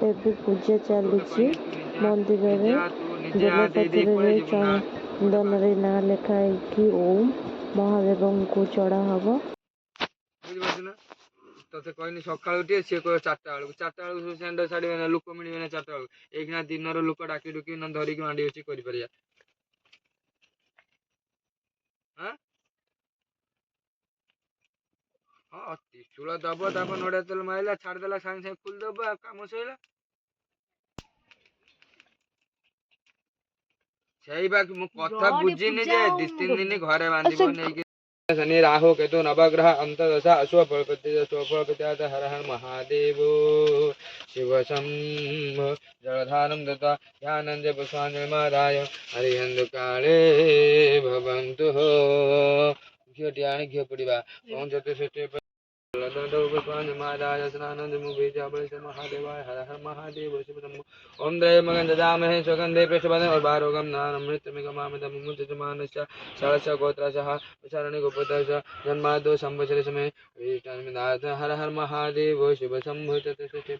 ଏବେ ପୂଜା ଚାଲିଛି ମନ୍ଦିରରେ। ବେଲପତ୍ରରେ ଚନ୍ଦନରେ ନାଁ ଲେଖା ହେଇକି ଓମ୍ ମହାଦେବଙ୍କୁ ଚଢ଼ା ହବ। ତତେ କହିନି ସକାଳୁ ଉଠିଏ ସିଏ କହିବ 4ଟା ବେଳକୁ ଷେଣ୍ଢ ଛାଡ଼ିବେ ନା, ଲୋକ ମିଳିବେ ନା 4ଟା ବେଳକୁ। ଏଇଖିଣା ଦିନର ଲୋକ ଡାକି ଡୁକି ଧରିକି ମାଣ୍ଡି ବସି କରିପାରିବା। ହଁ ତ୍ରିଶୂଳ ଦବ, ତାପରେ ନଡ଼ିଆ ତେଲ ମାରିଲା ଛାଡ଼ିଦେଲା, ସାଙ୍ଗେ ସାଙ୍ଗେ ଫୁଲ ଦବ, ଆଉ କାମ ସଇଲା। ସେଇ ବା ମୁଁ କଥା ବୁଝିନି ଯେ 2-3 ଦିନ ଘରେ ବାନ୍ଧିବ ନେଇକି। शनि राहु केतु नवग्रह अंतदशा अश्वफलपति हर हर महादेव शिव शंभो जलधारं दत्वा ध्यानं पुष्पाञ्जलिमादाय हरिहन्द काले भवन्तु घिओ टियाणी घिओ पड़िबा ओम चतुष्षष्टि पुष्पाञ्जलिमादाय स्नानं महादेवाय हर हर महादेव शिव शंभो ओम त्रय मगन ददामहे सुगंधे पुष्पदं उर्वारुकं नानं मृत्युमिगमामृतमुञ्चमानस्य सरस्य गोत्रसः विचारणे गोपतः जन्मादो संवत्सरे समय हर हर महादेव शिव शंभो चतुष्षष्टि